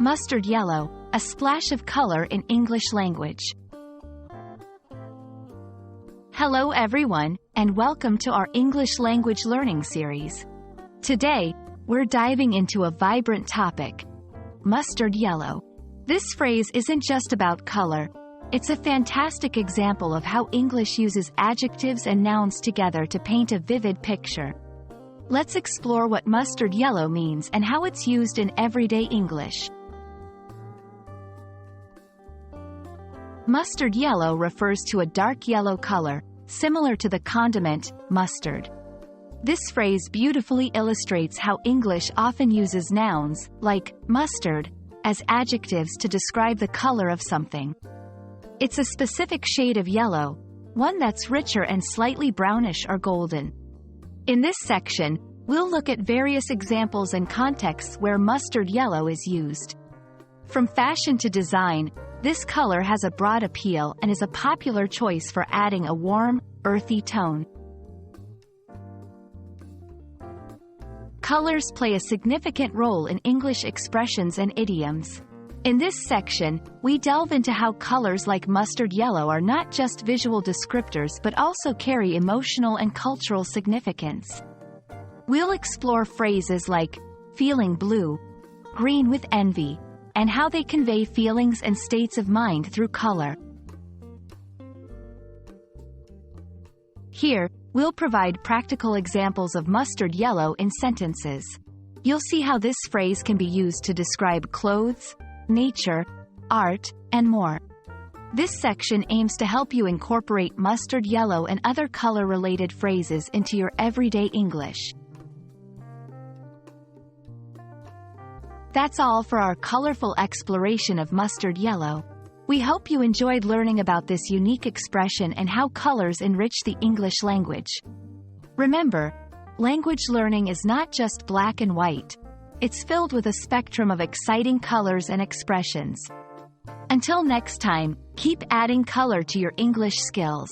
Mustard yellow, a splash of color in English language. Hello everyone, and welcome to our English language learning series. Today, we're diving into a vibrant topic: mustard yellow. This phrase isn't just about color. It's a fantastic example of how English uses adjectives and nouns together to paint a vivid picture. Let's explore what mustard yellow means and how it's used in everyday English. Mustard yellow refers to a dark yellow color, similar to the condiment, mustard. This phrase beautifully illustrates how English often uses nouns, like mustard, as adjectives to describe the color of something. It's a specific shade of yellow, one that's richer and slightly brownish or golden. In this section, we'll look at various examples and contexts where mustard yellow is used. From fashion to design, this color has a broad appeal and is a popular choice for adding a warm, earthy tone. Colors play a significant role in English expressions and idioms. In this section, we delve into how colors like mustard yellow are not just visual descriptors but also carry emotional and cultural significance. We'll explore phrases like feeling blue, green with envy, and how they convey feelings and states of mind through color. Here, we'll provide practical examples of mustard yellow in sentences. You'll see how this phrase can be used to describe clothes, nature, art, and more. This section aims to help you incorporate mustard yellow and other color-related phrases into your everyday English. That's all for our colorful exploration of mustard yellow. We hope you enjoyed learning about this unique expression and how colors enrich the English language. Remember, language learning is not just black and white. It's filled with a spectrum of exciting colors and expressions. Until next time, keep adding color to your English skills.